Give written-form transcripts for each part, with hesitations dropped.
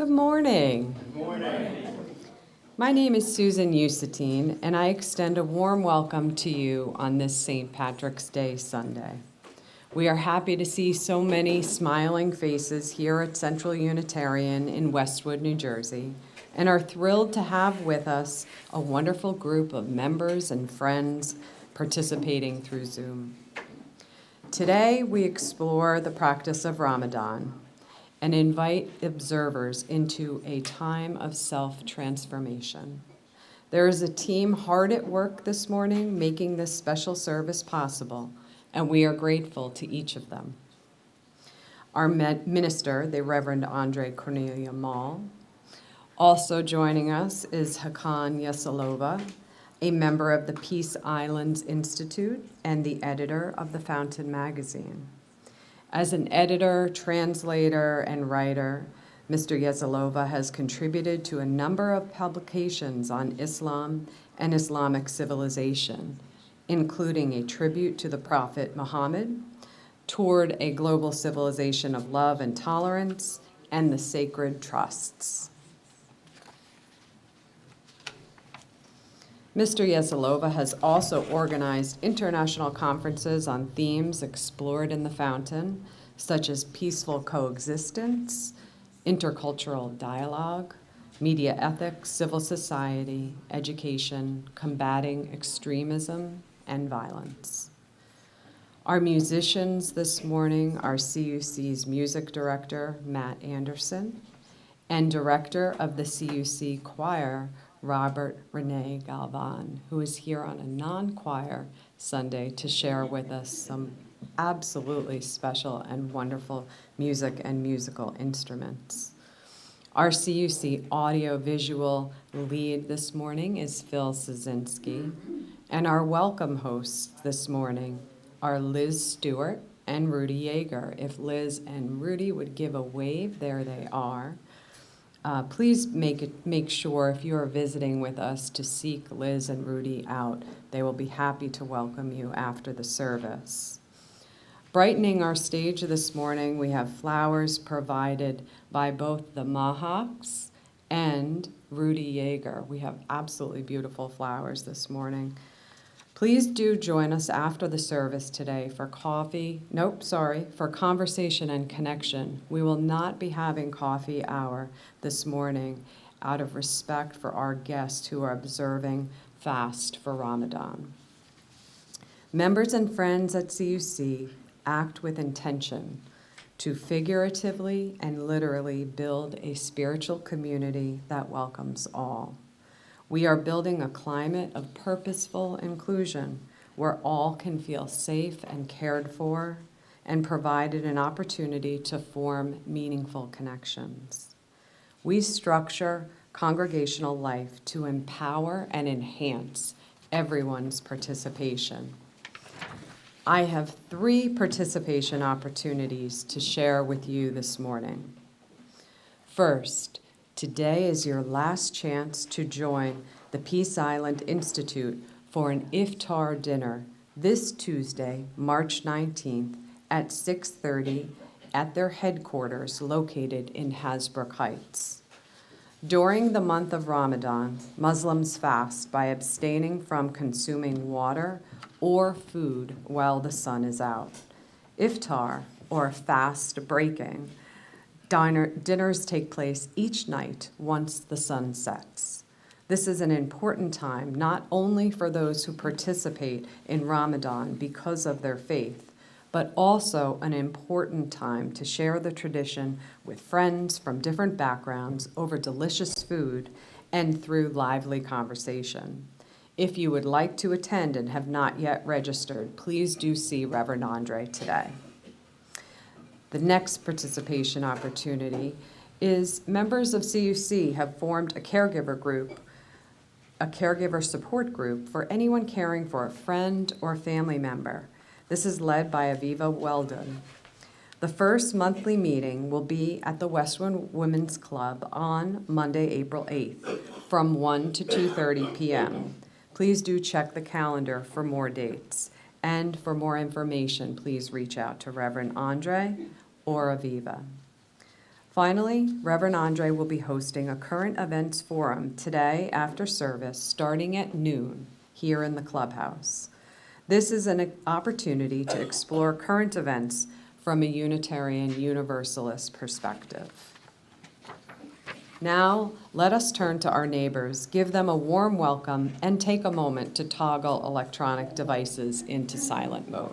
Good morning. Good morning. My name is Susan Usatine, and I extend a warm welcome to you on this St. Patrick's Day Sunday. We are happy to see so many smiling faces here at Central Unitarian in Westwood, New Jersey, and are thrilled to have with us a wonderful group of members and friends participating through Zoom. Today, we explore the practice of Ramadan and invite observers into a time of self-transformation. There is a team hard at work this morning making this special service possible, and we are grateful to each of them. Our minister, the Reverend Andrée Cornelia. Also joining us is Hakan Yesilova, a member of the Peace Islands Institute and the editor of the Fountain magazine. As an editor, translator, and writer, Mr. Yesilova has contributed to a number of publications on Islam and Islamic civilization, including a tribute to the Prophet Muhammad, Toward a Global Civilization of Love and Tolerance, and the Sacred Trusts. Mr. Yesilova has also organized international conferences on themes explored in the Fountain, such as peaceful coexistence, intercultural dialogue, media ethics, civil society, education, combating extremism and violence. Our musicians this morning are CUC's music director, Matt Anderson, and director of the CUC choir, Robert Rene Galvan, who is here on a non-choir Sunday to share with us some absolutely special and wonderful music and musical instruments. Our CUC audio-visual lead this morning is Phil Sosinsky, and our welcome hosts this morning are Liz Stewart and Rudy Yeager. If Liz and Rudy would give a wave, there they are. Please make sure if you are visiting with us to seek Liz and Rudy out. They will be happy to welcome you after the service. Brightening our stage this morning, we have flowers provided by both the Mahawks and Rudy Yeager. We have absolutely beautiful flowers this morning. Please do join us after the service today for for conversation and connection. We will not be having coffee hour this morning out of respect for our guests who are observing fast for Ramadan. Members and friends at CUC act with intention to figuratively and literally build a spiritual community that welcomes all. We are building a climate of purposeful inclusion where all can feel safe and cared for and provided an opportunity to form meaningful connections. We structure congregational life to empower and enhance everyone's participation. I have 3 participation opportunities to share with you this morning. First, today is your last chance to join the Peace Island Institute for an iftar dinner this Tuesday, March 19th at 6:30 at their headquarters located in Hasbrook Heights. During the month of Ramadan, Muslims fast by abstaining from consuming water or food while the sun is out. Iftar, or fast breaking, dinners take place each night once the sun sets. This is an important time not only for those who participate in Ramadan because of their faith, but also an important time to share the tradition with friends from different backgrounds over delicious food and through lively conversation. If you would like to attend and have not yet registered, please do see Reverend Andrée today. The next participation opportunity is members of CUC have formed a caregiver support group for anyone caring for a friend or family member. This is led by Aviva Weldon. The first monthly meeting will be at the Westwood Women's Club on Monday, April 8th from 1 to 2:30 p.m. Please do check the calendar for more dates. And for more information, please reach out to Reverend Andrée or Aviva. Finally, Reverend Andrée will be hosting a current events forum today after service starting at noon here in the clubhouse. This is an opportunity to explore current events from a Unitarian Universalist perspective. Now, let us turn to our neighbors, give them a warm welcome, and take a moment to toggle electronic devices into silent mode.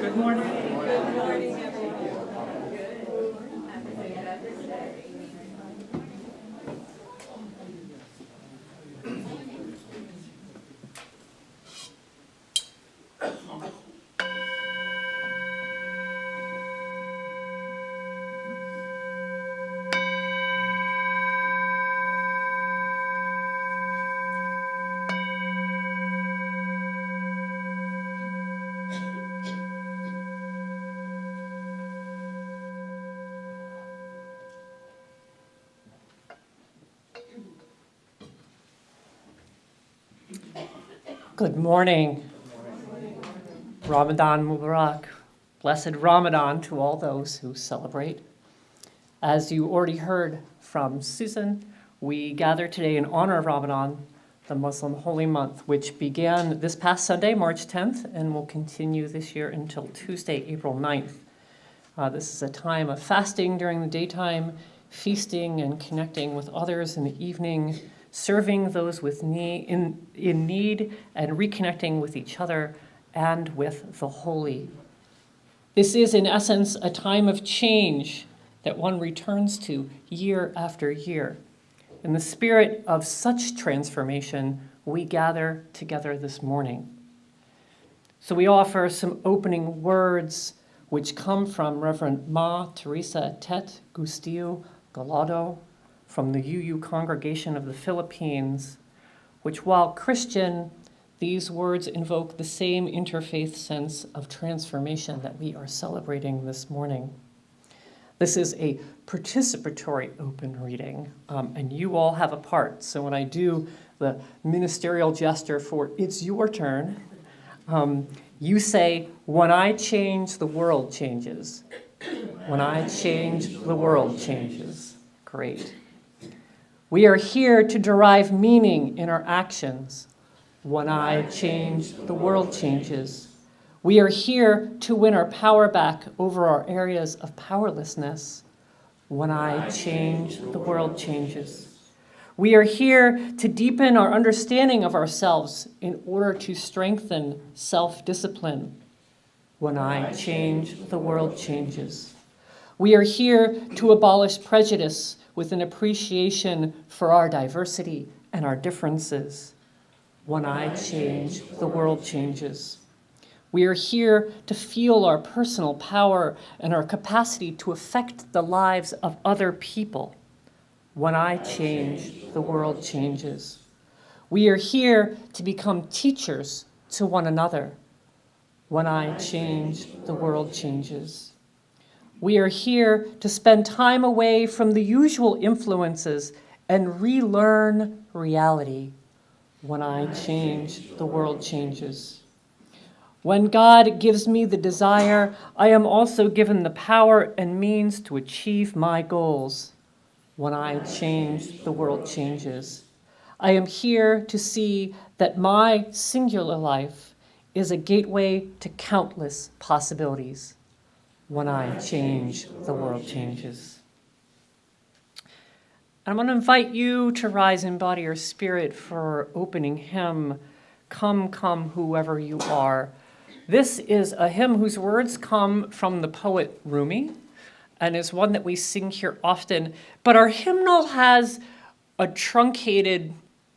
Good morning. Good morning, everyone. Good morning. Ramadan Mubarak. Blessed Ramadan to all those who celebrate. As you already heard from Susan, we gather today in honor of Ramadan, the Muslim holy month, which began this past Sunday, March 10th, and will continue this year until Tuesday, April 9th. This is a time of fasting during the daytime, feasting and connecting with others in the evening, serving those with in need, and reconnecting with each other and with the holy. This is, in essence, a time of change that one returns to year after year. In the spirit of such transformation, we gather together this morning. So we offer some opening words which come from Reverend Ma Teresa Tet Gustiu Galado from the UU Congregation of the Philippines, which, while Christian, these words invoke the same interfaith sense of transformation that we are celebrating this morning. This is a participatory open reading, and you all have a part. So when I do the ministerial gesture for "it's your turn," you say, "When I change, the world changes." When I change, the world changes. Great. We are here to derive meaning in our actions. When I change, the world changes. We are here to win our power back over our areas of powerlessness. When I change, the world changes. We are here to deepen our understanding of ourselves in order to strengthen self-discipline. When I change, the world changes. We are here to abolish prejudice with an appreciation for our diversity and our differences. When I change, the world changes. We are here to feel our personal power and our capacity to affect the lives of other people. When I change, the world changes. We are here to become teachers to one another. When I change, the world changes. We are here to spend time away from the usual influences and relearn reality. When I change, the world changes. When God gives me the desire, I am also given the power and means to achieve my goals. When I change, the world changes. I am here to see that my singular life is a gateway to countless possibilities. When I change, the world changes. I'm going to invite you to rise in body or spirit for opening hymn, Come, Come, Whoever You Are. This is a hymn whose words come from the poet Rumi and is one that we sing here often, but our hymnal has a truncated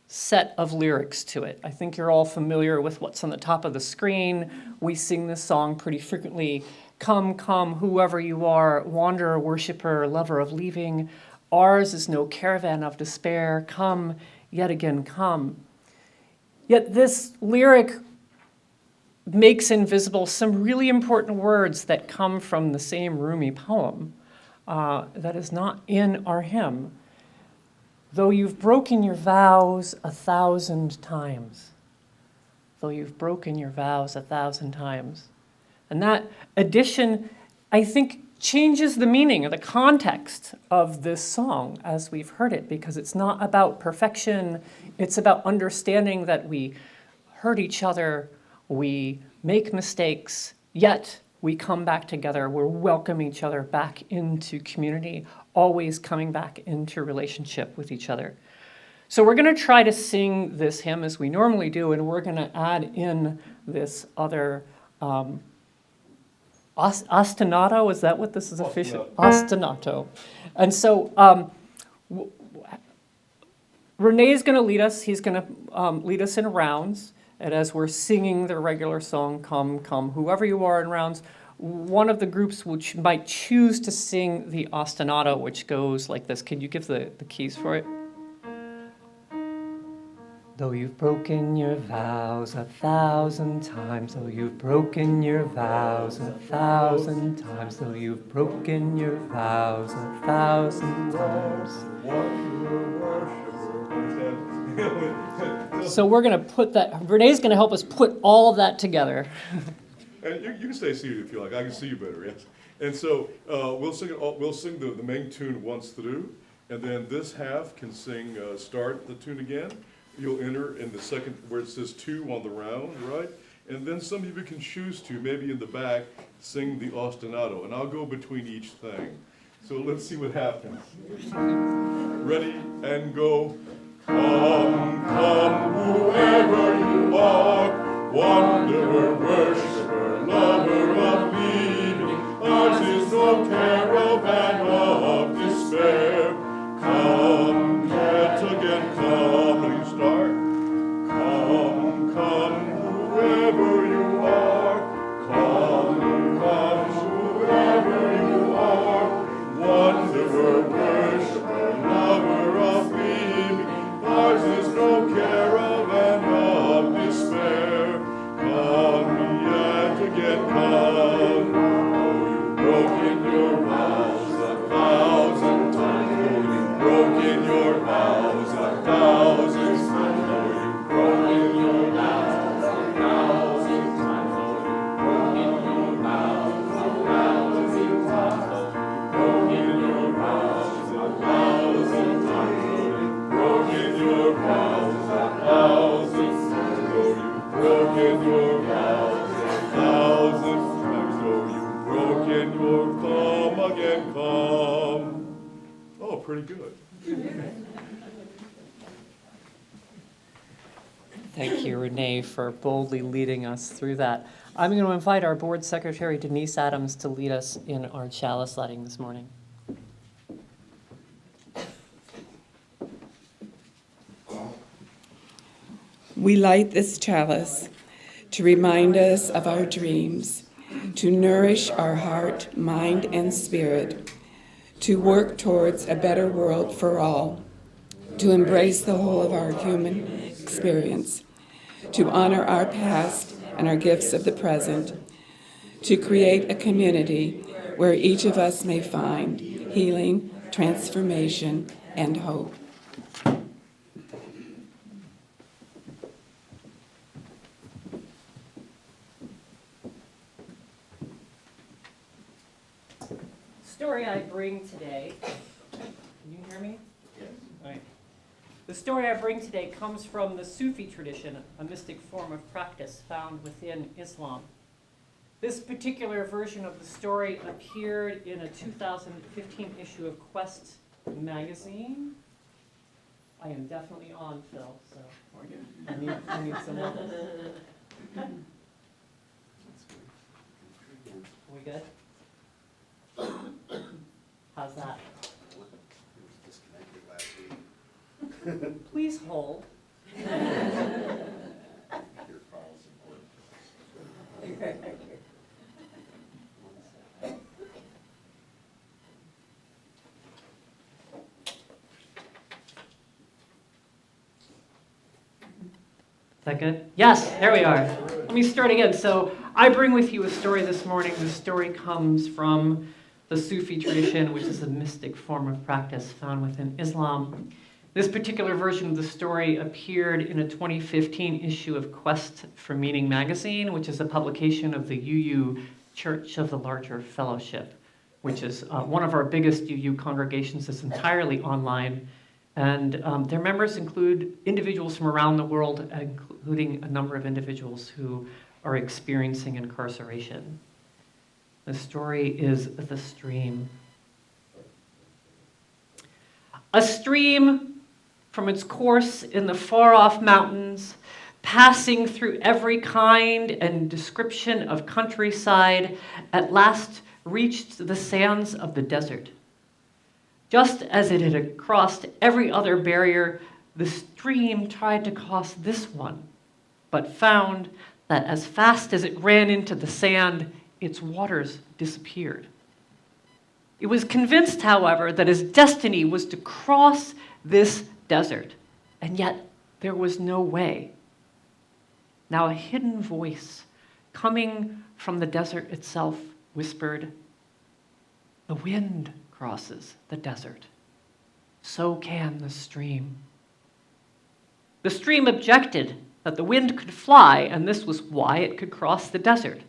set of lyrics to it. I think you're all familiar with what's on the top of the screen. We sing this song pretty frequently. Come, come, whoever you are, wanderer, worshiper, lover of leaving. Ours is no caravan of despair. Come, yet again, come. Yet this lyric makes invisible some really important words that come from the same Rumi poem that is not in our hymn. Though you've broken your vows 1,000 times, though you've broken your vows 1,000 times. And that addition, I think, changes the meaning or the context of this song as we've heard it, because it's not about perfection. It's about understanding that we hurt each other, we make mistakes, yet we come back together. We're welcoming each other back into community, always coming back into relationship with each other. So we're going to try to sing this hymn as we normally do, and we're going to add in this other ostinato. Is that what this is official? Ostinato. And so Renee's going to lead us. He's going to lead us in rounds. And as we're singing the regular song, Come, Come, whoever you are in rounds, one of the groups which might choose to sing the ostinato, which goes like this. Can you give the keys for it? Though you've broken your vows 1,000 times, though you've broken your vows 1,000 times, though you've broken your vows 1,000 times. So we're going to put that, Renee's going to help us put all of that together. And you can stay seated if you like. I can see you better, yes. And so we'll sing the main tune once through, and then this half can sing, start the tune again. You'll enter in the second, where it says 2 on the round, right? And then some of you can choose to, maybe in the back, sing the ostinato, and I'll go between each thing. So let's see what happens. Ready, and go. Come, come, whoever you are, wanderer, worshiper, lover of me. Ours is no caravan of despair. Come, yet again, come. Will you start? Come, come, whoever you are. Come, come, whoever you are. Wanderer, worshiper, lover of me. Ours is no caravan of despair. Come, yet again, come. Oh, you've broken your vows 1,000 times. Oh, you've broken your vows 1,000 times. Oh, you've broken your vows 1,000 times. Oh, you've broken your vows 1,000 times. Oh, you've broken your vows 1,000 times. Oh, you've broken your vows 1,000 times. Oh, you've broken your vows 1,000 times. Oh, you've broken your, come again, come. Oh, pretty good. Thank you, Renee, for boldly leading us through that. I'm going to invite our board secretary, Denise Adams, to lead us in our chalice lighting this morning. We light this chalice to remind us of our dreams, to nourish our heart, mind, and spirit, to work towards a better world for all, to embrace the whole of our human experience, to honor our past and our gifts of the present, to create a community where each of us may find healing, transformation, and hope. The story I bring today, can you hear me? Yes. All right. The story I bring today comes from the Sufi tradition, a mystic form of practice found within Islam. This particular version of the story appeared in a 2015 issue of Quest magazine. I am definitely on, Phil, so I need some help. We good? How's that? Please hold. Is that good? Yes, there we are. Let me start again. So I bring with you a story this morning. The story comes from the Sufi tradition, which is a mystic form of practice found within Islam. This particular version of the story appeared in a 2015 issue of Quest for Meaning magazine, which is a publication of the UU Church of the Larger Fellowship, which is one of our biggest UU congregations that's entirely online. And their members include individuals from around the world, including a number of individuals who are experiencing incarceration. The story is The Stream. A stream from its course in the far-off mountains, passing through every kind and description of countryside, at last reached the sands of the desert. Just as it had crossed every other barrier, the stream tried to cross this one, but found that as fast as it ran into the sand, its waters disappeared. It was convinced, however, that its destiny was to cross this desert, and yet there was no way. Now a hidden voice coming from the desert itself whispered, "The wind crosses the desert. So can the stream." The stream objected that the wind could fly, and this was why it could cross the desert.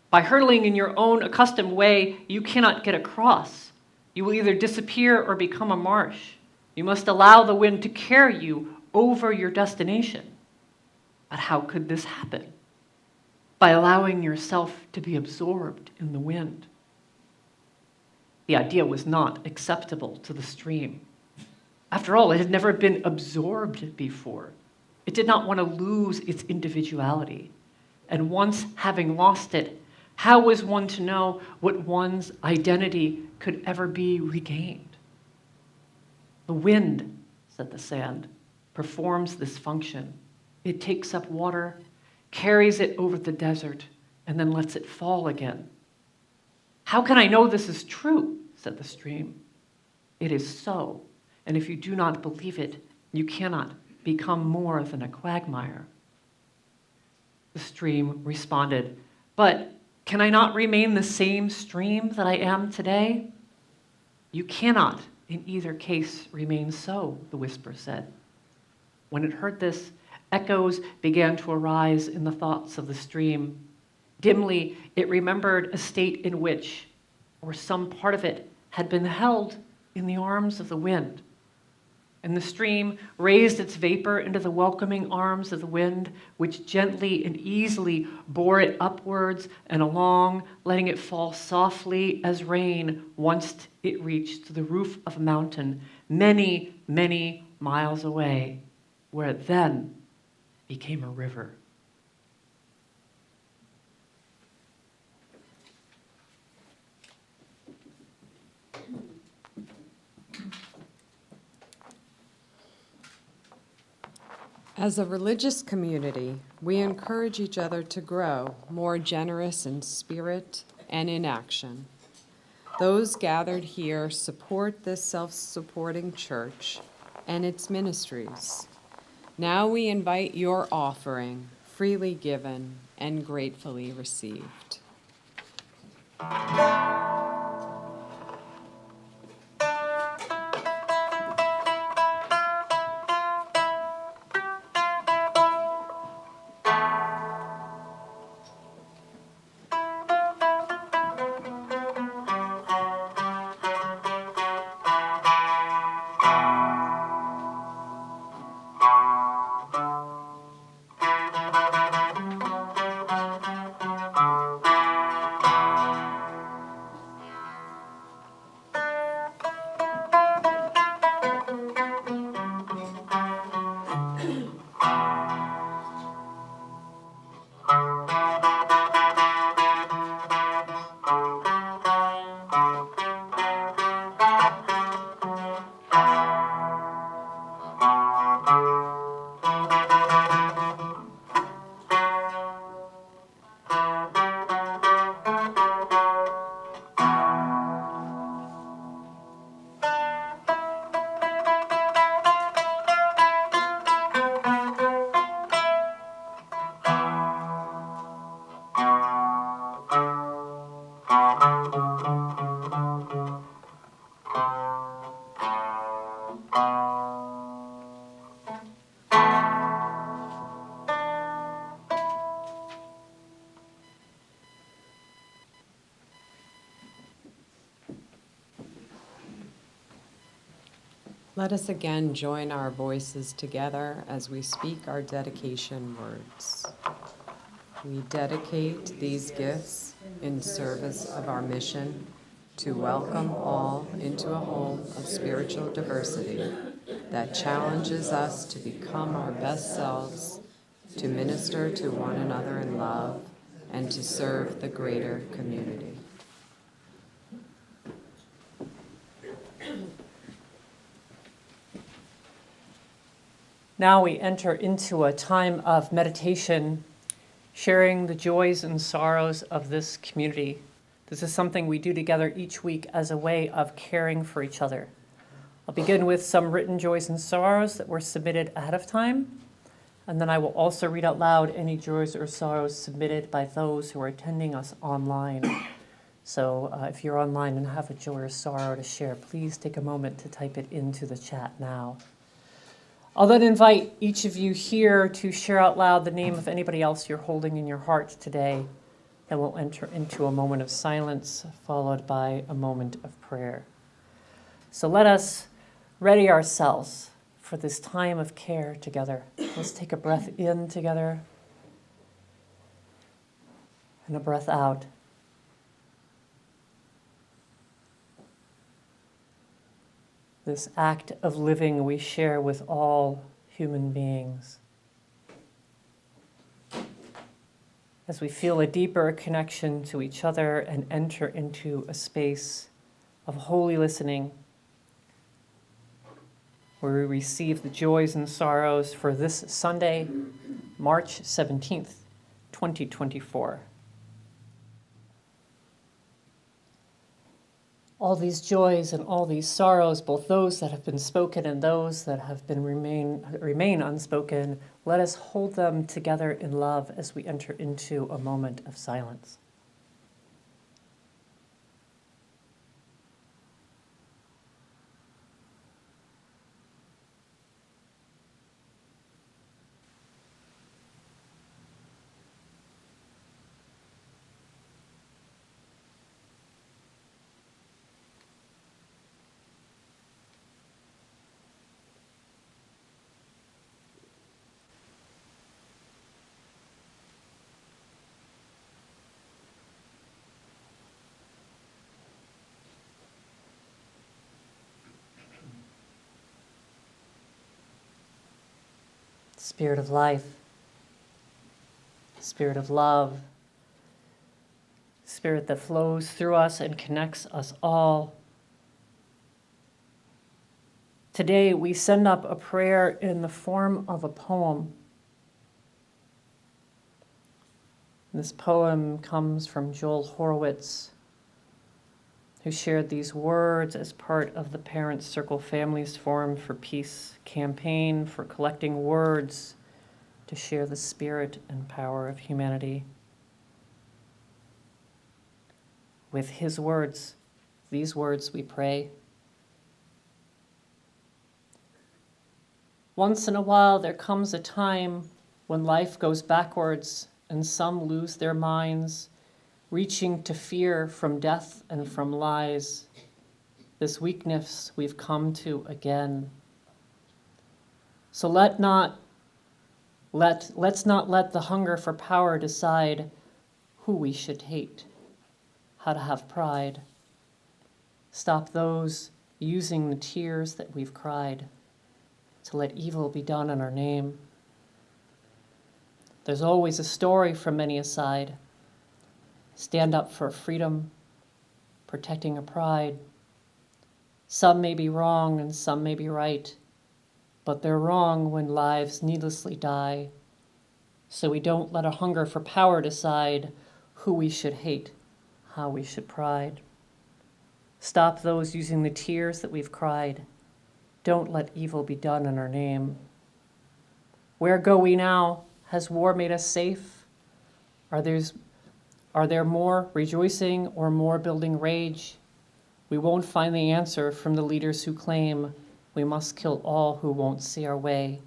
By hurtling in your own accustomed way, you cannot get across. You will either disappear or become a marsh. You must allow the wind to carry you over your destination. But how could this happen? By allowing yourself to be absorbed in the wind. The idea was not acceptable to the stream. After all, it had never been absorbed before. It did not want to lose its individuality. And once having lost it, how was one to know what one's identity could ever be regained? "The wind," said the sand, "performs this function. It takes up water, carries it over the desert, and then lets it fall again." "How can I know this is true?" said the stream. "It is so, and if you do not believe it, you cannot become more than a quagmire." The stream responded, "But can I not remain the same stream that I am today?" "You cannot in either case remain so," the whisper said. When it heard this, echoes began to arise in the thoughts of the stream. Dimly, it remembered a state in which, or some part of it, had been held in the arms of the wind. And the stream raised its vapor into the welcoming arms of the wind, which gently and easily bore it upwards and along, letting it fall softly as rain once it reached the roof of a mountain many, many miles away, where it then became a river. As a religious community, we encourage each other to grow more generous in spirit and in action. Those gathered here support this self-supporting church and its ministries. Now we invite your offering, freely given and gratefully received. Let us again join our voices together as we speak our dedication words. We dedicate these gifts in service of our mission to welcome all into a home of spiritual diversity that challenges us to become our best selves, to minister to one another in love, and to serve the greater community. Now we enter into a time of meditation, sharing the joys and sorrows of this community. This is something we do together each week as a way of caring for each other. I'll begin with some written joys and sorrows that were submitted ahead of time, and then I will also read out loud any joys or sorrows submitted by those who are attending us online. So if you're online and have a joy or sorrow to share, please take a moment to type it into the chat now. I'll then invite each of you here to share out loud the name of anybody else you're holding in your heart today. Then we'll enter into a moment of silence, followed by a moment of prayer. So let us ready ourselves for this time of care together. Let's take a breath in together and a breath out. This act of living we share with all human beings. As we feel a deeper connection to each other and enter into a space of holy listening, where we receive the joys and sorrows for this Sunday, March 17th, 2024. All these joys and all these sorrows, both those that have been spoken and those that have been remain unspoken, let us hold them together in love as we enter into a moment of silence. Spirit of life, Spirit of love, Spirit that flows through us and connects us all. Today we send up a prayer in the form of a poem. This poem comes from Joel Horowitz, who shared these words as part of the Parents Circle Families Forum for Peace campaign for collecting words to share the spirit and power of humanity. With his words, these words we pray. Once in a while there comes a time when life goes backwards and some lose their minds, reaching to fear from death and from lies. This weakness we've come to again. So let's not let the hunger for power decide who we should hate, how to have pride. Stop those using the tears that we've cried to let evil be done in our name. There's always a story from many a side. Stand up for freedom, protecting a pride. Some may be wrong and some may be right, but they're wrong when lives needlessly die. So we don't let a hunger for power decide who we should hate, how we should pride. Stop those using the tears that we've cried. Don't let evil be done in our name. Where go we now? Has war made us safe? Are there more rejoicing or more building rage? We won't find the answer from the leaders who claim we must kill all who won't see our way.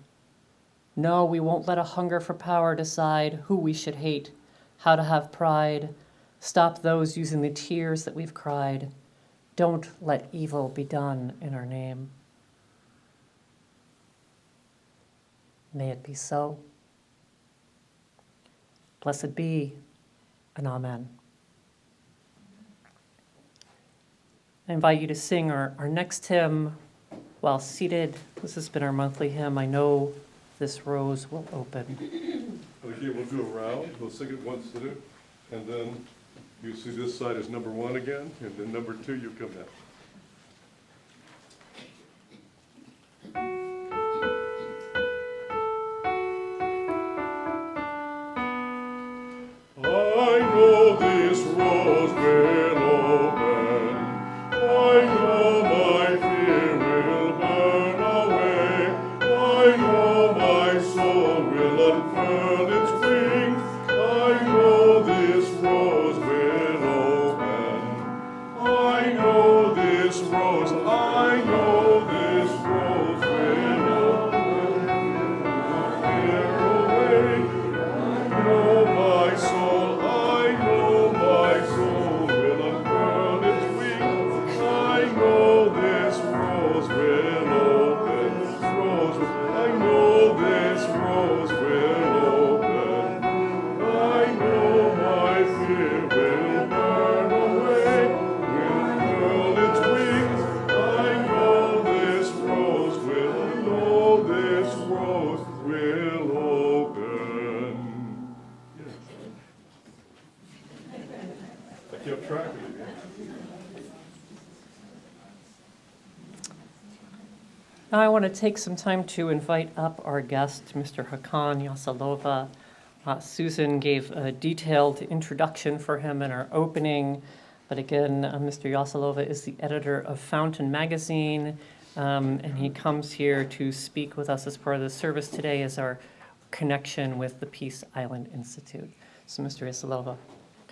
No, we won't let a hunger for power decide who we should hate, how to have pride. Stop those using the tears that we've cried. Don't let evil be done in our name. May it be so. Blessed be, and amen. I invite you to sing our next hymn while seated. This has been our monthly hymn, I Know This Rose Will Open. And again, we'll do a round. We'll sing it once through, and then you see this side is number 1 again, and then number 2, you come down. I know this rose will open. I know my fear will burn away. I know my soul will unfurl its wings. I know this rose will open. I know this rose, I know this rose will open. Fear away. I know my soul, I know my soul will unfurl its wings. I know this rose will open. This rose, I know this rose will open. I know my fear will burn away, will furl its wings. I know this rose will open. I kept track of it. Now I want to take some time to invite up our guest, Mr. Hakan Yesilova. Susan gave a detailed introduction for him in our opening, but again, Mr. Yesilova is the editor of Fountain magazine, and he comes here to speak with us as part of the service today as our connection with the Peace Island Institute. So Mr. Yesilova,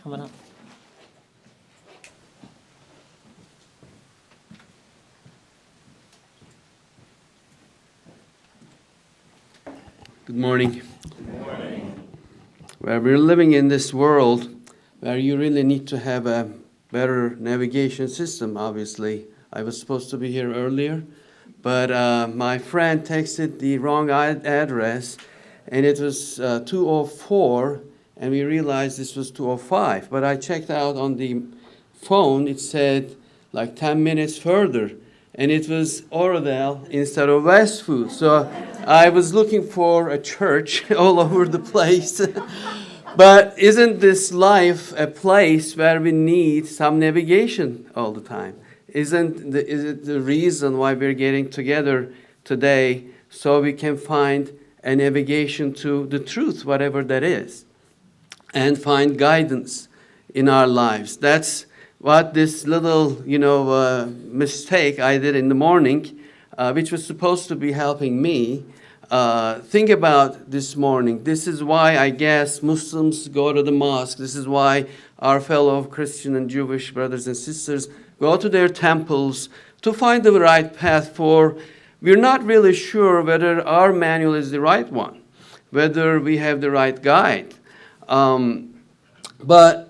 coming up. Good morning. Good morning. Well, we're living in this world where you really need to have a better navigation system, obviously. I was supposed to be here earlier, but my friend texted the wrong address, and it was 204, and we realized this was 205. But I checked out on the phone, it said like 10 minutes further, and it was Oradell instead of Westfoot. So I was looking for a church all over the place. But isn't this life a place where we need some navigation all the time? Is it the reason why we're getting together today, so we can find a navigation to the truth, whatever that is, and find guidance in our lives? That's what this little, mistake I did in the morning, which was supposed to be helping me, think about this morning. This is why I guess Muslims go to the mosque. This is why our fellow Christian and Jewish brothers and sisters go to their temples to find the right path, for we're not really sure whether our manual is the right one, whether we have the right guide. But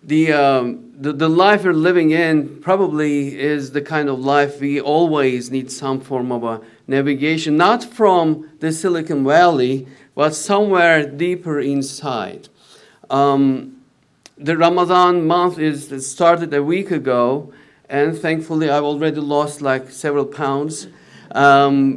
the life we're living in probably is the kind of life we always need some form of a navigation, not from the Silicon Valley, but somewhere deeper inside. The Ramadan month started a week ago, and thankfully I've already lost like several pounds,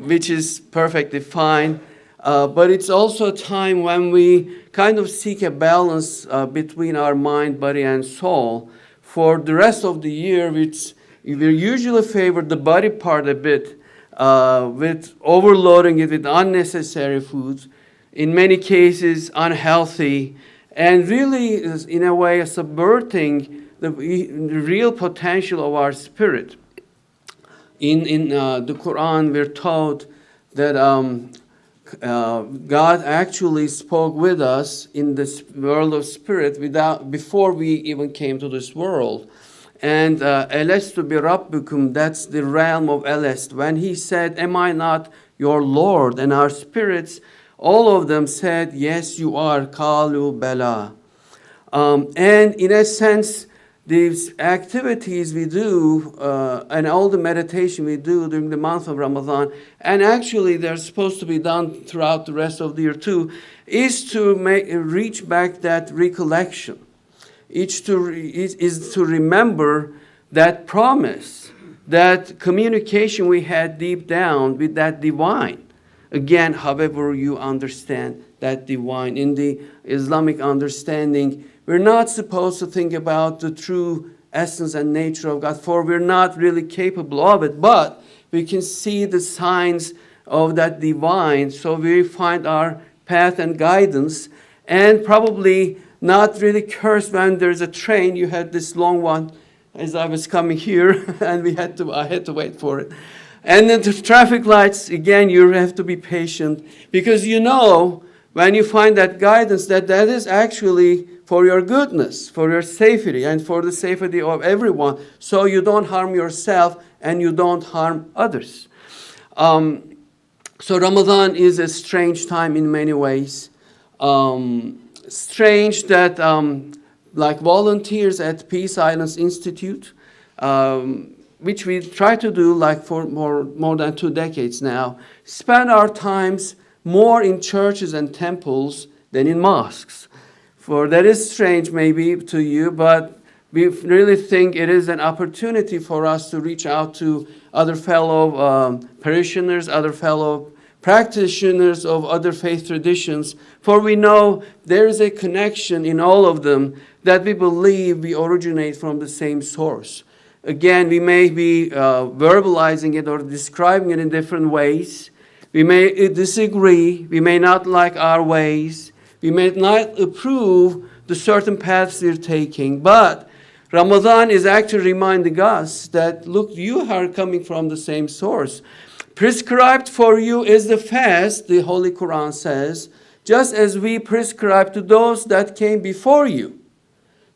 which is perfectly fine. But it's also a time when we kind of seek a balance between our mind, body, and soul. For the rest of the year, which we usually favor the body part a bit, with overloading it with unnecessary foods, in many cases unhealthy, and really, in a way, subverting the real potential of our spirit. In the Quran, we're taught that God actually spoke with us in this world of spirit before we even came to this world. And Elestu bi Rabbikum, that's the realm of Elest. When he said, "Am I not your Lord?" And our spirits, all of them said, "Yes, you are." Kalu bela. And in a sense, these activities we do and all the meditation we do during the month of Ramadan, and actually they're supposed to be done throughout the rest of the year too, is to reach back that recollection. Is to remember that promise, that communication we had deep down with that divine. Again, however you understand that divine. In the Islamic understanding, we're not supposed to think about the true essence and nature of God, for we're not really capable of it, but we can see the signs of that divine, so we find our path and guidance, and probably not really cursed when there's a train. You had this long one as I was coming here, and I had to wait for it. And then the traffic lights, again, you have to be patient, because you know when you find that guidance that is actually for your goodness, for your safety, and for the safety of everyone, so you don't harm yourself and you don't harm others. So Ramadan is a strange time in many ways. Strange that like volunteers at Peace Islands Institute, which we try to do like for more than 2 decades now, spend our times more in churches and temples than in mosques. For that is strange maybe to you, but we really think it is an opportunity for us to reach out to other fellow parishioners, other fellow practitioners of other faith traditions, for we know there is a connection in all of them that we believe we originate from the same source. Again, we may be verbalizing it or describing it in different ways. We may disagree. We may not like our ways. We may not approve the certain paths we're taking. But Ramadan is actually reminding us that, look, you are coming from the same source. Prescribed for you is the fast, the Holy Quran says, just as we prescribe to those that came before you.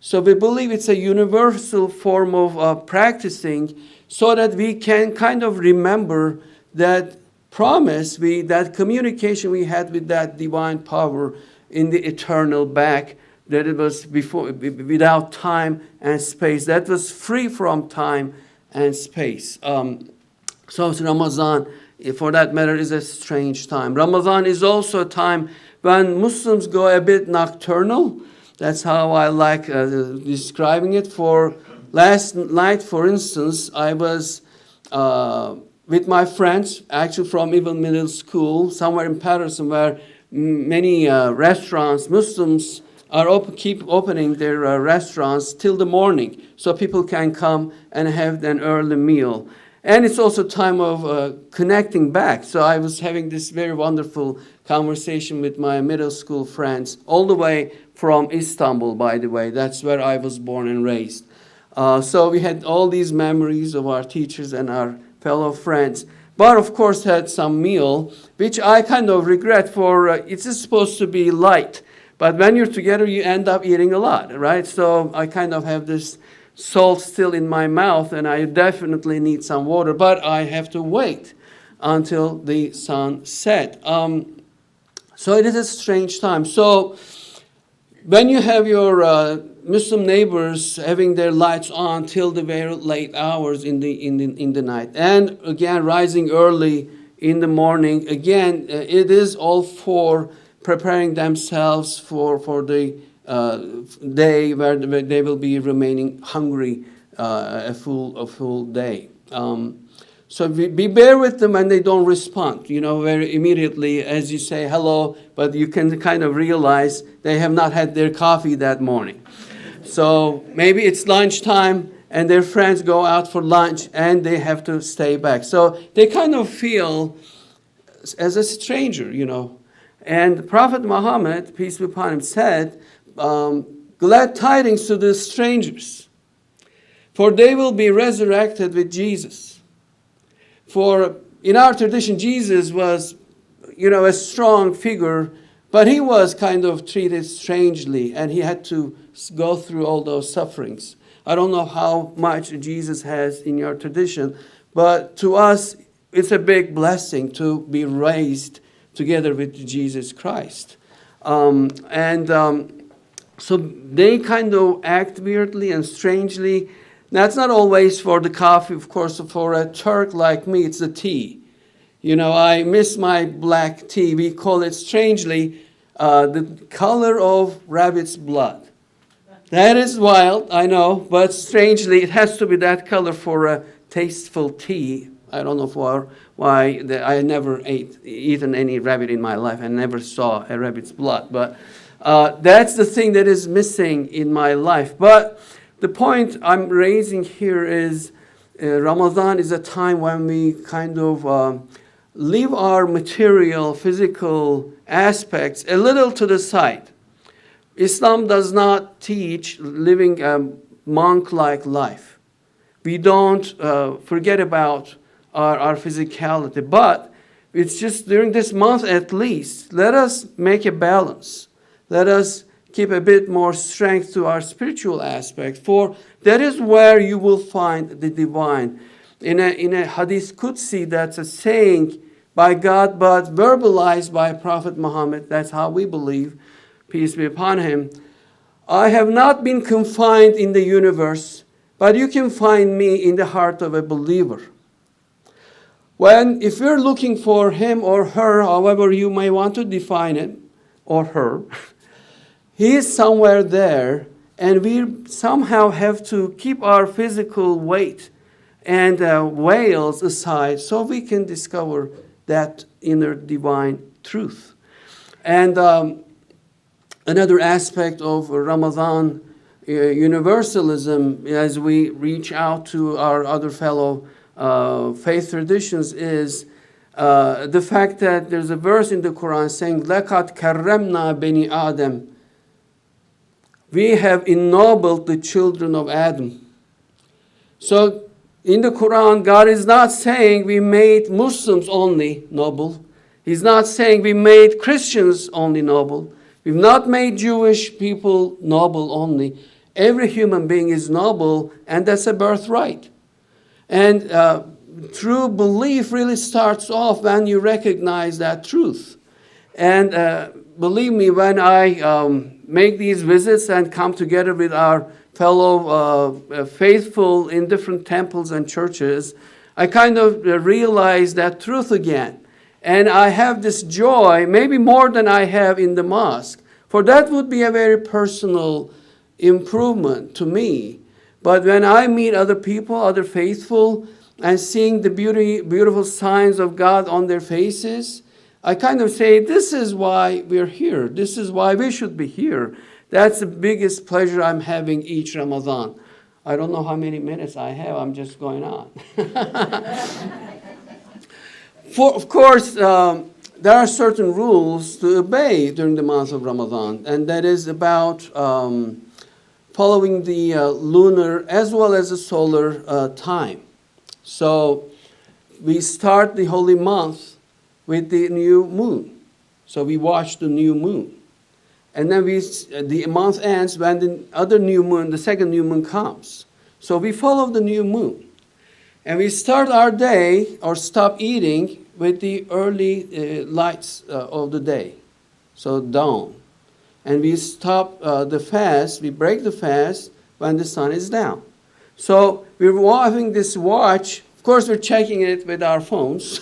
So we believe it's a universal form of practicing, so that we can kind of remember that promise, that communication we had with that divine power in the eternal back, that it was before, without time and space, that was free from time and space. So Ramadan, for that matter, is a strange time. Ramadan is also a time when Muslims go a bit nocturnal. That's how I like describing it. For last night, for instance, I was with my friends, actually from even middle school, somewhere in Patterson, where many restaurants, Muslims keep opening their restaurants till the morning, so people can come and have an early meal. And it's also time of connecting back. So I was having this very wonderful conversation with my middle school friends, all the way from Istanbul, by the way. That's where I was born and raised. So we had all these memories of our teachers and our fellow friends. But of course had some meal, which I kind of regret, for it's just supposed to be light. But when you're together, you end up eating a lot, right? So I kind of have this salt still in my mouth, and I definitely need some water, but I have to wait until the sun set. So it is a strange time. So when you have your Muslim neighbors having their lights on till the very late hours in the night, and again rising early in the morning, again it is all for preparing themselves for the day where they will be remaining hungry a full day. So be bear with them when they don't respond, very immediately as you say hello, but you can kind of realize they have not had their coffee that morning. So maybe it's lunchtime and their friends go out for lunch and they have to stay back. So they kind of feel as a stranger, And Prophet Muhammad, peace be upon him, said, glad tidings to the strangers, for they will be resurrected with Jesus. For in our tradition, Jesus was, a strong figure, but he was kind of treated strangely, and he had to go through all those sufferings. I don't know how much Jesus has in your tradition, but to us, it's a big blessing to be raised together with Jesus Christ. So they kind of act weirdly and strangely. That's not always for the coffee, of course. For a Turk like me, it's the tea. I miss my black tea. We call it strangely the color of rabbit's blood. That is wild, I know, but strangely, it has to be that color for a tasteful tea. I don't know why. I never eaten any rabbit in my life. I never saw a rabbit's blood. But that's the thing that is missing in my life. But the point I'm raising here is Ramadan is a time when we kind of leave our material, physical aspects a little to the side. Islam does not teach living a monk-like life. We don't forget about our physicality, but it's just during this month at least, let us make a balance. Let us keep a bit more strength to our spiritual aspect, for that is where you will find the divine. In a hadith Qudsi, that's a saying by God, but verbalized by Prophet Muhammad. That's how we believe, peace be upon him. I have not been confined in the universe, but you can find me in the heart of a believer. If you're looking for him or her, however you may want to define it, or her, he is somewhere there, and we somehow have to keep our physical weight and veils aside so we can discover that inner divine truth. And another aspect of Ramadan universalism, as we reach out to our other fellow faith traditions, is the fact that there's a verse in the Quran saying, لَقَدْ كَرَّمْنَا بَنِي آدَمَ. We have ennobled the children of Adam. So in the Quran, God is not saying we made Muslims only noble. He's not saying we made Christians only noble. We've not made Jewish people noble only. Every human being is noble, and that's a birthright. And true belief really starts off when you recognize that truth. And believe me, when I make these visits and come together with our fellow faithful in different temples and churches, I kind of realize that truth again. And I have this joy, maybe more than I have in the mosque. For that would be a very personal improvement to me. But when I meet other people, other faithful, and seeing the beautiful signs of God on their faces, I kind of say, this is why we're here. This is why we should be here. That's the biggest pleasure I'm having each Ramadan. I don't know how many minutes I have. I'm just going on. Of course, there are certain rules to obey during the month of Ramadan, and that is about following the lunar as well as the solar time. So we start the holy month with the new moon. So we watch the new moon. And then the month ends when the other new moon, the second new moon comes. So we follow the new moon. And we start our day or stop eating with the early lights of the day. So dawn. And we stop the fast, we break the fast when the sun is down. So we're having this watch. Of course, we're checking it with our phones.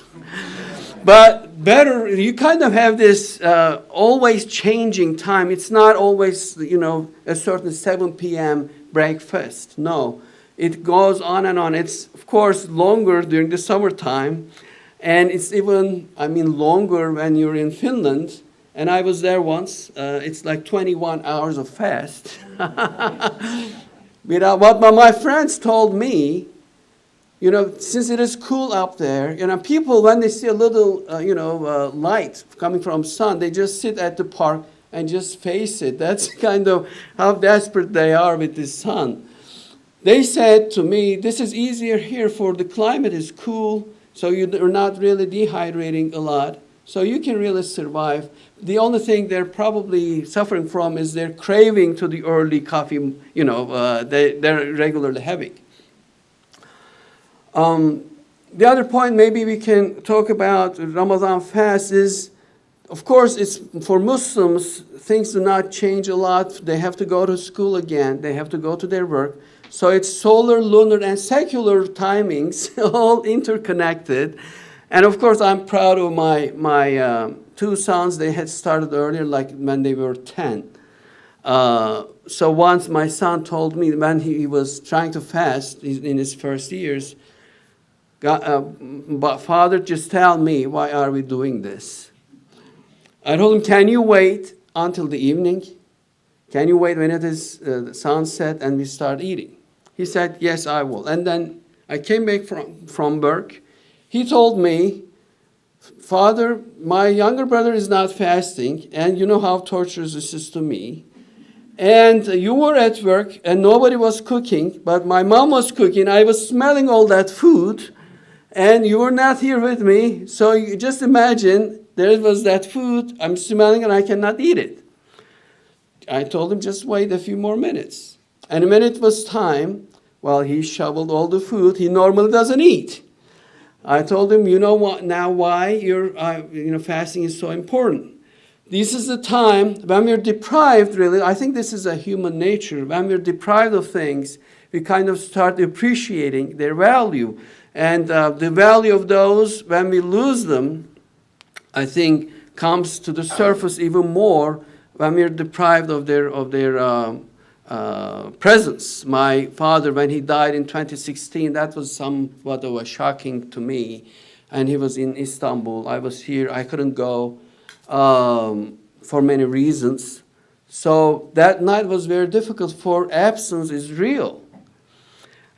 But better, you kind of have this always changing time. It's not always, a certain 7 p.m. breakfast. No, it goes on and on. It's, of course, longer during the summertime. And it's even, longer when you're in Finland. And I was there once. It's like 21 hours of fast. What my friends told me, since it is cool up there, people, when they see a little, light coming from sun, they just sit at the park and just face it. That's kind of how desperate they are with the sun. They said to me, this is easier here, for the climate is cool, so you're not really dehydrating a lot, so you can really survive. The only thing they're probably suffering from is their craving to the early coffee, they're regularly having. The other point maybe we can talk about Ramadan fast is Of course, it's for Muslims, things do not change a lot. They have to go to school again. They have to go to their work. So it's solar, lunar, and secular timings, all interconnected. And of course, I'm proud of my two sons. They had started earlier, like when they were 10. So once my son told me when he was trying to fast in his first years, but Father, just tell me, why are we doing this? I told him, can you wait until the evening? Can you wait when it is sunset and we start eating? He said, yes, I will. And then I came back from work. He told me, Father, my younger brother is not fasting, and you know how torturous this is to me. And you were at work, and nobody was cooking, but my mom was cooking. I was smelling all that food, and you were not here with me. So you just imagine, there was that food, I'm smelling, and I cannot eat it. I told him, just wait a few more minutes. And when it was time, well, he shoveled all the food he normally doesn't eat. I told him, you know what, now why your fasting is so important. This is the time when we're deprived, really. I think this is a human nature. When we're deprived of things, we kind of start appreciating their value. And the value of those, when we lose them, I think comes to the surface even more when we're deprived of their presence. My father, when he died in 2016, that was somewhat of a shocking to me. And he was in Istanbul. I was here. I couldn't go for many reasons. So that night was very difficult, for absence is real.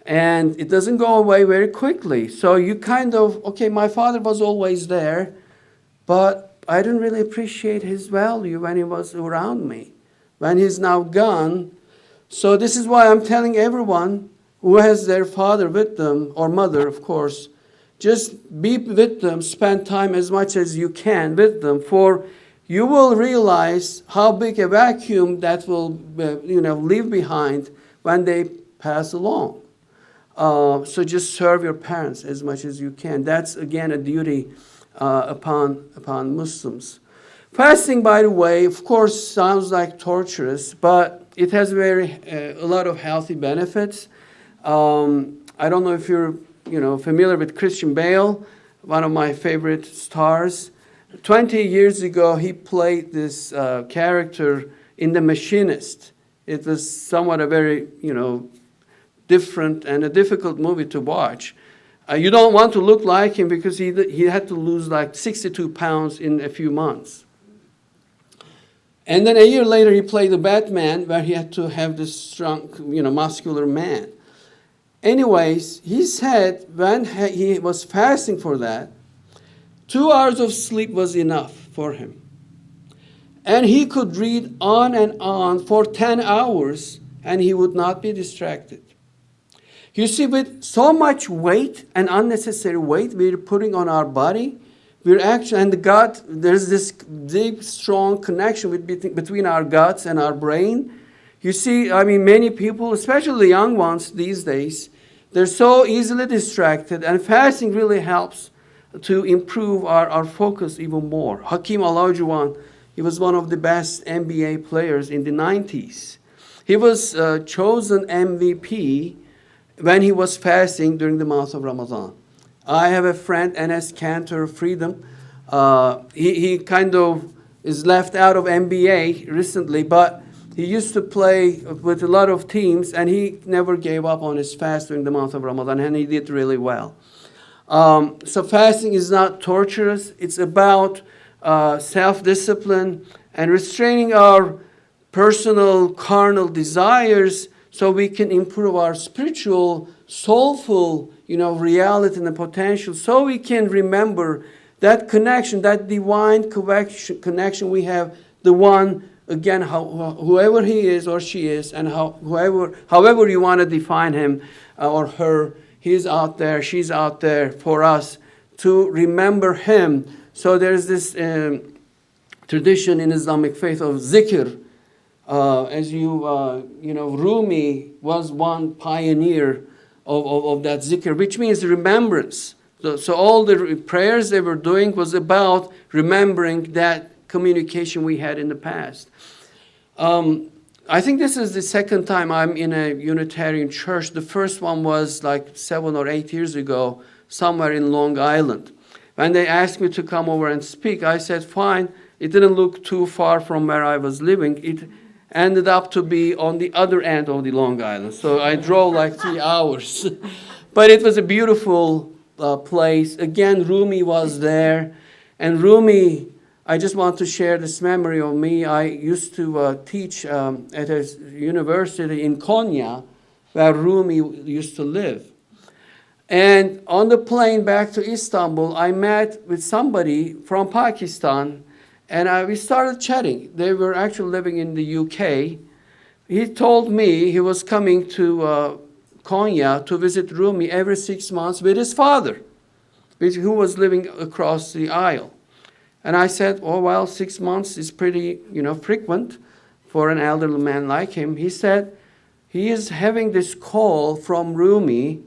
And it doesn't go away very quickly. So you kind of, okay, my father was always there, but I didn't really appreciate his value when he was around me. When he's now gone. So this is why I'm telling everyone who has their father with them, or mother, of course, just be with them, spend time as much as you can with them, for you will realize how big a vacuum that will leave behind when they pass along. So just serve your parents as much as you can. That's, again, a duty upon Muslims. Fasting, by the way, of course, sounds like torturous, but it has a lot of healthy benefits. I don't know if you're familiar with Christian Bale, one of my favorite stars. 20 years ago, he played this character in The Machinist. It was somewhat a very, different and a difficult movie to watch. You don't want to look like him because he had to lose like 62 pounds in a few months. And then a year later, he played the Batman, where he had to have this strong, muscular man. Anyways, he said when he was fasting for that, 2 hours of sleep was enough for him. And he could read on and on for 10 hours, and he would not be distracted. You see, with so much weight and unnecessary weight we're putting on our body, and God, there's this big, strong connection between our guts and our brain. You see, many people, especially the young ones these days, they're so easily distracted, and fasting really helps to improve our focus even more. Hakeem Olajuwon, he was one of the best NBA players in the 90s. He was chosen MVP when he was fasting during the month of Ramadan. I have a friend, Enes Kanter Freedom. He kind of is left out of NBA recently, but he used to play with a lot of teams, and he never gave up on his fast during the month of Ramadan, and he did really well. So fasting is not torturous. It's about self-discipline and restraining our personal carnal desires so we can improve our spiritual, soulful, reality and the potential, so we can remember that connection, that divine connection we have, the one, again, whoever he is or she is, and however you want to define him or her, he's out there, she's out there for us to remember him. So there's this tradition in Islamic faith of zikr. Rumi was one pioneer of that zikr, which means remembrance. So all the prayers they were doing was about remembering that communication we had in the past. I think this is the second time I'm in a Unitarian church. The first one was like 7 or 8 years ago, somewhere in Long Island. When they asked me to come over and speak, I said, fine. It didn't look too far from where I was living. It ended up to be on the other end of the Long Island. So I drove like 3 hours. But it was a beautiful place. Again, Rumi was there. And Rumi, I just want to share this memory of me. I used to teach at a university in Konya, where Rumi used to live. And on the plane back to Istanbul, I met with somebody from Pakistan, and we started chatting. They were actually living in the UK. He told me he was coming to Konya to visit Rumi every 6 months with his father, who was living across the aisle. And I said, oh, well, 6 months is pretty, frequent for an elderly man like him. He said he is having this call from Rumi,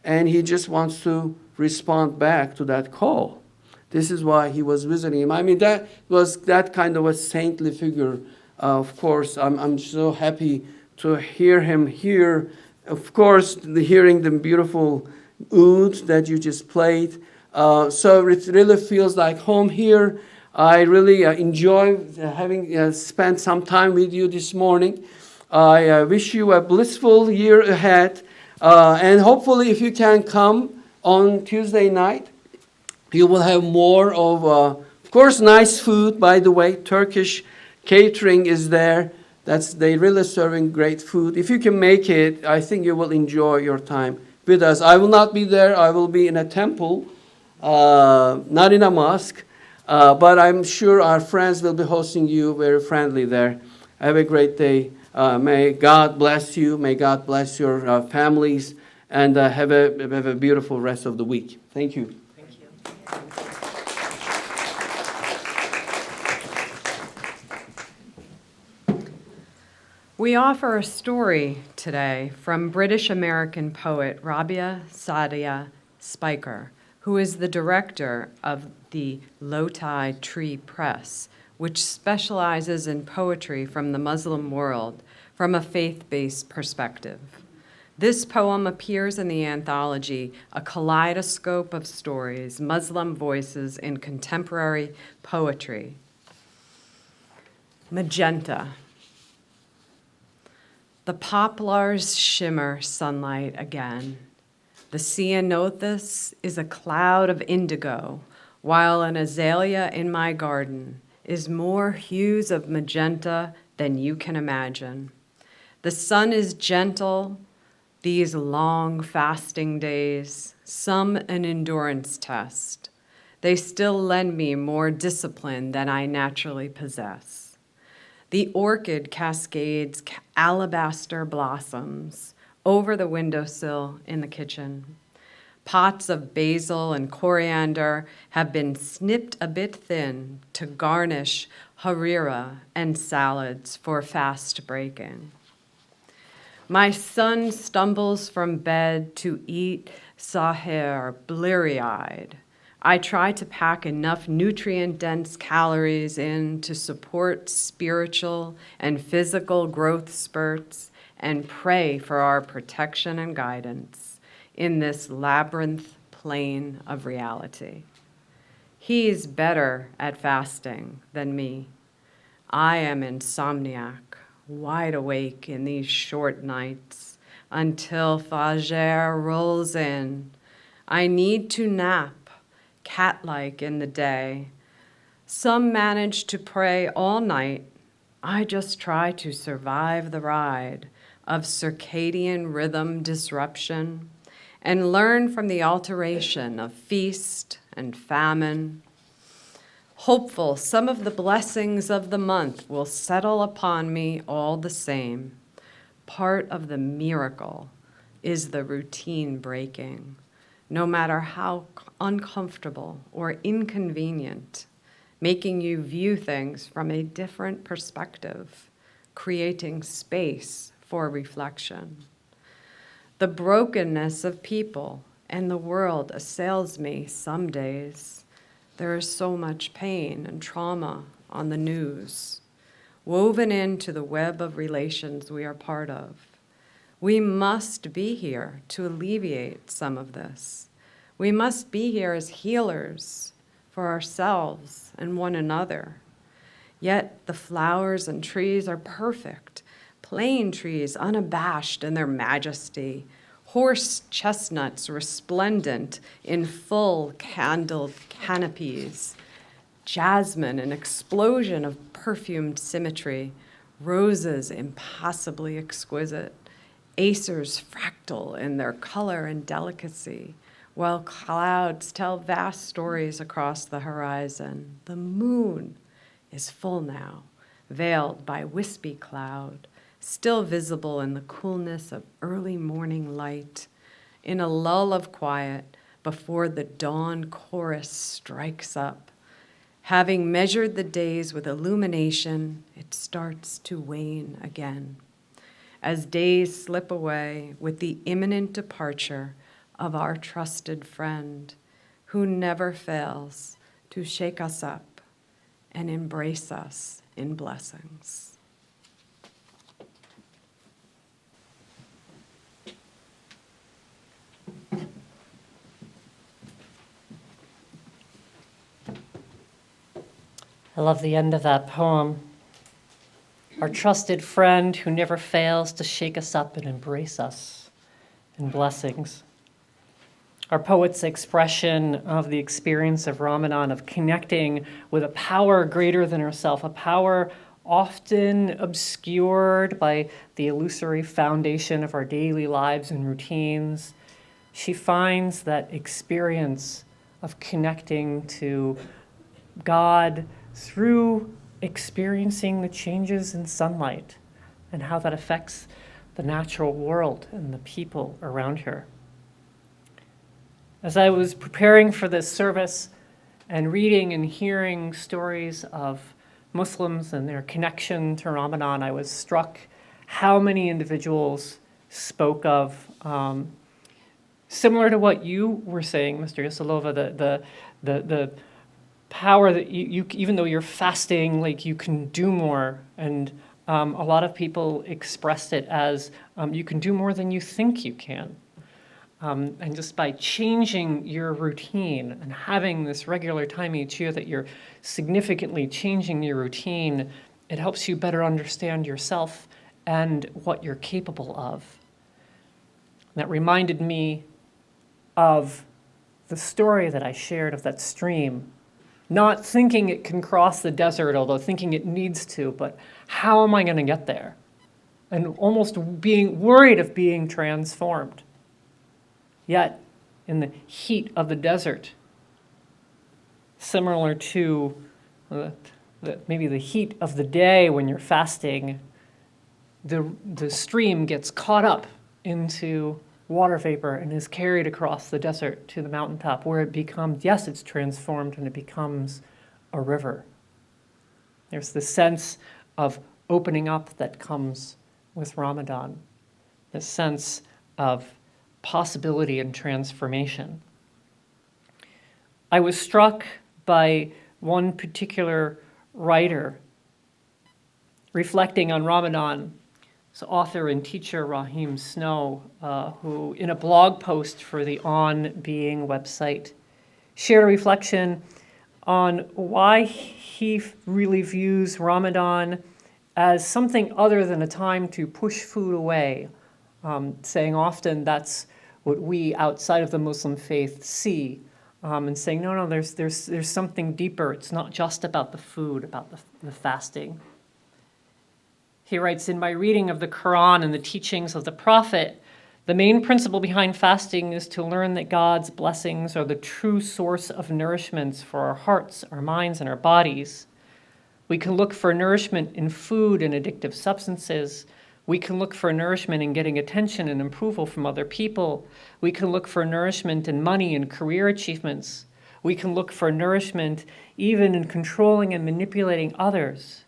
and he just wants to respond back to that call. This is why he was visiting him. I mean, that was that kind of a saintly figure. Of course, I'm so happy to hear him here. Of course, hearing the beautiful oud that you just played. So it really feels like home here. I really enjoy having spent some time with you this morning. I wish you a blissful year ahead. And hopefully, if you can come on Tuesday night, you will have more of course, nice food, by the way. Turkish catering is there. They're really serving great food. If you can make it, I think you will enjoy your time with us. I will not be there. I will be in a temple, not in a mosque. But I'm sure our friends will be hosting you very friendly there. Have a great day. May God bless you. May God bless your families. And have a beautiful rest of the week. Thank you. Thank you. We offer a story today from British-American poet Rabia Sadia Spiker, who is the director of the Lowtie Tree Press, which specializes in poetry from the Muslim world from a faith-based perspective. This poem appears in the anthology, A Kaleidoscope of Stories, Muslim Voices in Contemporary Poetry. Magenta. The poplars shimmer sunlight again. The ceanothus is a cloud of indigo, while an azalea in my garden is more hues of magenta than you can imagine. The sun is gentle these long fasting days, some an endurance test. They still lend me more discipline than I naturally possess. The orchid cascades alabaster blossoms over the windowsill in the kitchen. Pots of basil and coriander have been snipped a bit thin to garnish harira and salads for fast breaking. My son stumbles from bed to eat sahar, bleary-eyed. I try to pack enough nutrient-dense calories in to support spiritual and physical growth spurts and pray for our protection and guidance in this labyrinth plane of reality. He's better at fasting than me. I am insomniac, wide awake in these short nights until Fajr rolls in. I need to nap, cat-like in the day. Some manage to pray all night. I just try to survive the ride of circadian rhythm disruption and learn from the alteration of feast and famine. Hopeful some of the blessings of the month will settle upon me all the same. Part of the miracle is the routine breaking, no matter how uncomfortable or inconvenient, making you view things from a different perspective, creating space for reflection. The brokenness of people and the world assails me some days. There is so much pain and trauma on the news, woven into the web of relations we are part of. We must be here to alleviate some of this. We must be here as healers for ourselves and one another. Yet the flowers and trees are perfect, plain trees unabashed in their majesty, horse chestnuts resplendent in full candled canopies, jasmine an explosion of perfumed symmetry, roses impossibly exquisite, acers fractal in their color and delicacy, while clouds tell vast stories across the horizon. The moon is full now, veiled by wispy cloud, still visible in the coolness of early morning light, in a lull of quiet before the dawn chorus strikes up. Having measured the days with illumination, it starts to wane again. As days slip away with the imminent departure of our trusted friend, who never fails to shake us up and embrace us in blessings. I love the end of that poem. Our trusted friend who never fails to shake us up and embrace us in blessings. Our poet's expression of the experience of Ramadan, of connecting with a power greater than herself, a power often obscured by the illusory foundation of our daily lives and routines. She finds that experience of connecting to God through experiencing the changes in sunlight and how that affects the natural world and the people around her. As I was preparing for this service and reading and hearing stories of Muslims and their connection to Ramadan, I was struck how many individuals spoke of, similar to what you were saying, Mr. Yesilova, the power that you even though you're fasting, like you can do more. And a lot of people expressed it as you can do more than you think you can. And just by changing your routine and having this regular time each year that you're significantly changing your routine, it helps you better understand yourself and what you're capable of. And that reminded me of the story that I shared of that stream. Not thinking it can cross the desert, although thinking it needs to, but how am I going to get there? And almost being worried of being transformed. Yet, in the heat of the desert, similar to maybe the heat of the day when you're fasting, the stream gets caught up into water vapor and is carried across the desert to the mountaintop where it becomes, yes, it's transformed and it becomes a river. There's the sense of opening up that comes with Ramadan, the sense of possibility and transformation. I was struck by one particular writer reflecting on Ramadan. So author and teacher Raheem Snow, who in a blog post for the On Being website, shared a reflection on why he really views Ramadan as something other than a time to push food away, saying often that's what we outside of the Muslim faith see, and saying, no, there's something deeper. It's not just about the food, about the fasting. He writes, in my reading of the Quran and the teachings of the Prophet, the main principle behind fasting is to learn that God's blessings are the true source of nourishments for our hearts, our minds, and our bodies. We can look for nourishment in food and addictive substances. We can look for nourishment in getting attention and approval from other people. We can look for nourishment in money and career achievements. We can look for nourishment even in controlling and manipulating others.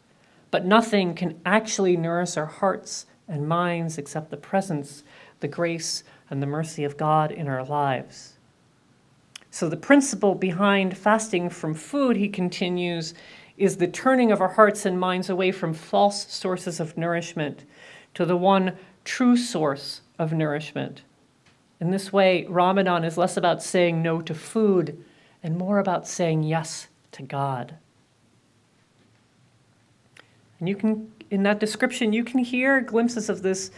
But nothing can actually nourish our hearts and minds except the presence, the grace, and the mercy of God in our lives. So the principle behind fasting from food, he continues, is the turning of our hearts and minds away from false sources of nourishment to the one true source of nourishment. In this way, Ramadan is less about saying no to food and more about saying yes to God. And you can, in that description, you can hear glimpses of this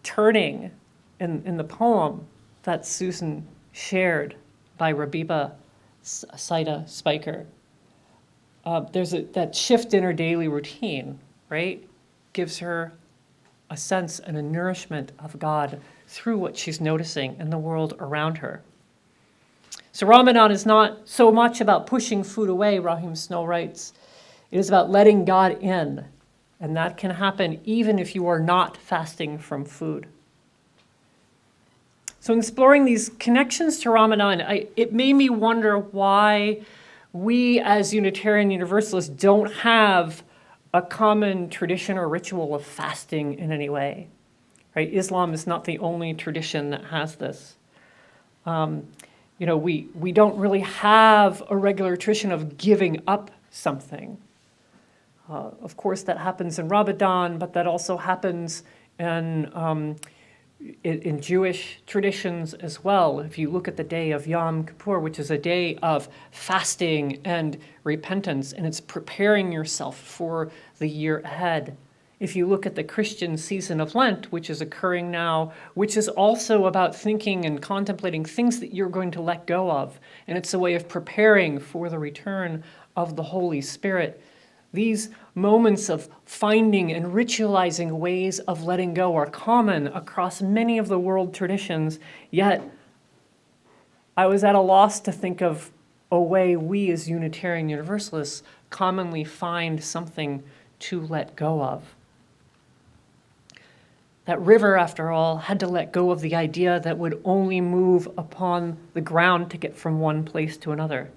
turning in the poem that Susan shared by Rabiba Saida Spiker. There's that shift in her daily routine, right? Gives her a sense and a nourishment of God through what she's noticing in the world around her. So Ramadan is not so much about pushing food away, Raheem Snow writes. It is about letting God in, and that can happen even if you are not fasting from food. So in exploring these connections to Ramadan, it made me wonder why we as Unitarian Universalists don't have a common tradition or ritual of fasting in any way. Right? Islam is not the only tradition that has this. We don't really have a regular tradition of giving up something. Of course, that happens in Ramadan, but that also happens in Jewish traditions as well. If you look at the day of Yom Kippur, which is a day of fasting and repentance, and it's preparing yourself for the year ahead. If you look at the Christian season of Lent, which is occurring now, which is also about thinking and contemplating things that you're going to let go of, and it's a way of preparing for the return of the Holy Spirit. These moments of finding and ritualizing ways of letting go are common across many of the world traditions, yet I was at a loss to think of a way we as Unitarian Universalists commonly find something to let go of. That river, after all, had to let go of the idea that would only move upon the ground to get from one place to another.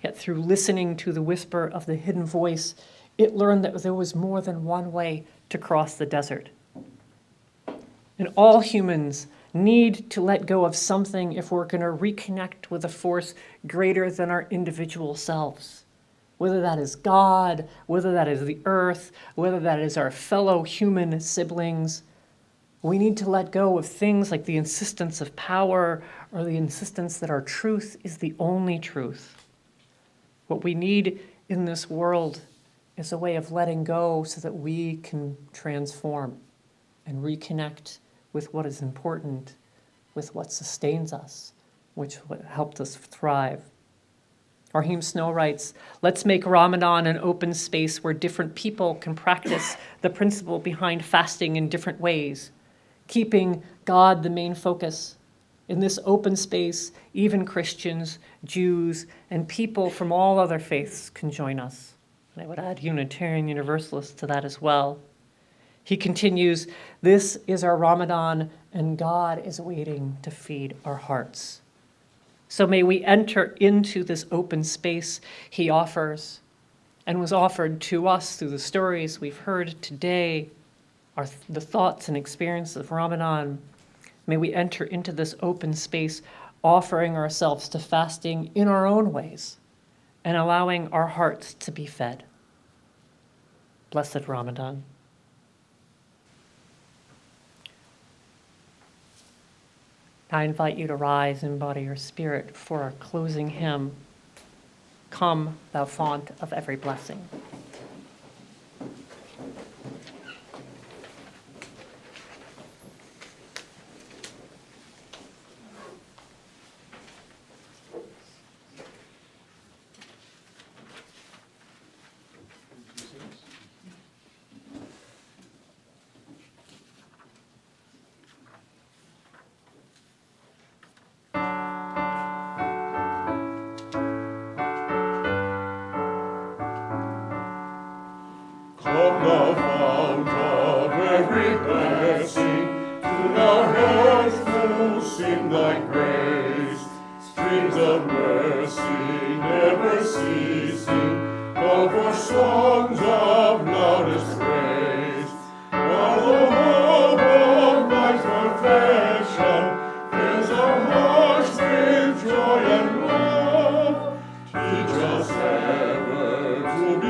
Yet through listening to the whisper of the hidden voice, it learned that there was more than one way to cross the desert. And all humans need to let go of something if we're going to reconnect with a force greater than our individual selves. Whether that is God, whether that is the earth, whether that is our fellow human siblings, we need to let go of things like the insistence of power or the insistence that our truth is the only truth. What we need in this world is a way of letting go so that we can transform and reconnect with what is important, with what sustains us, which helped us thrive. Raheem Snow writes, "Let's make Ramadan an open space where different people can practice the principle behind fasting in different ways, keeping God the main focus. In this open space, even Christians, Jews, and people from all other faiths can join us." And I would add Unitarian Universalists to that as well. He continues, "This is our Ramadan, and God is waiting to feed our hearts." So may we enter into this open space he offers and was offered to us through the stories we've heard today, the thoughts and experiences of Ramadan. May we enter into this open space, offering ourselves to fasting in our own ways and allowing our hearts to be fed. Blessed Ramadan. I invite you to rise in body or spirit for our closing hymn, "Come, thou fount of every blessing." Come, thou fount of every blessing, to our hearts loose in thy grace. Streams of mercy never ceasing, call for songs of loudest praise. While the hope of life's perfection fills our hearts with joy and love, teach us ever to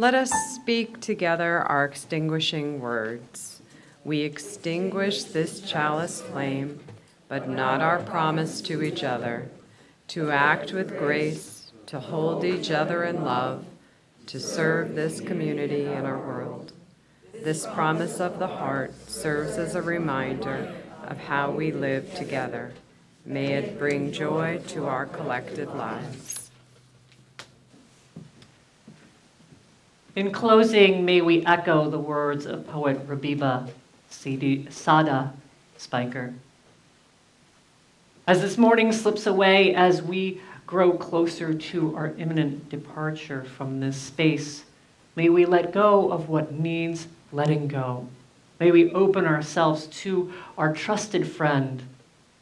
Let us speak together our extinguishing words. We extinguish this chalice flame, but not our promise to each other, to act with grace, to hold each other in love, to serve this community and our world. This promise of the heart serves as a reminder of how we live together. May it bring joy to our collective lives. In closing, may we echo the words of poet Rabiba Sada Spiker. As this morning slips away, as we grow closer to our imminent departure from this space, may we let go of what needs letting go. May we open ourselves to our trusted friend,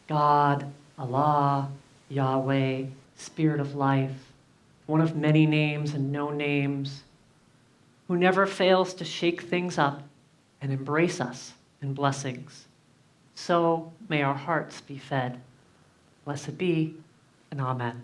God, Allah, Yahweh, Spirit of Life, one of many names and no names, who never fails to shake things up and embrace us in blessings. So may our hearts be fed. Blessed be, and amen.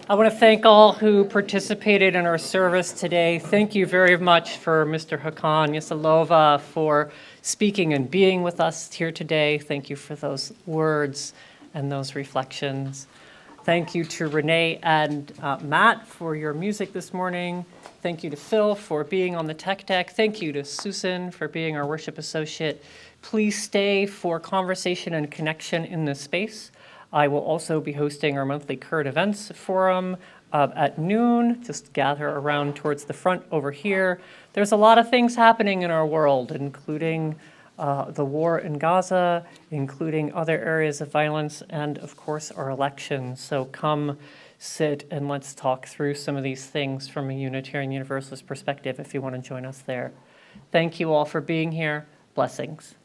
I want to thank all who participated in our service today. Thank you very much for Mr. Hakan, Yesilova, for speaking and being with us here today. Thank you for those words and those reflections. Thank you to Renee and Matt for your music this morning. Thank you to Phil for being on the tech deck. Thank you to Susan for being our worship associate. Please stay for conversation and connection in this space. I will also be hosting our monthly current events forum at noon. Just gather around towards the front over here. There's a lot of things happening in our world, including the war in Gaza, including other areas of violence, and of course our elections. So come sit and let's talk through some of these things from a Unitarian Universalist perspective if you want to join us there. Thank you all for being here. Blessings.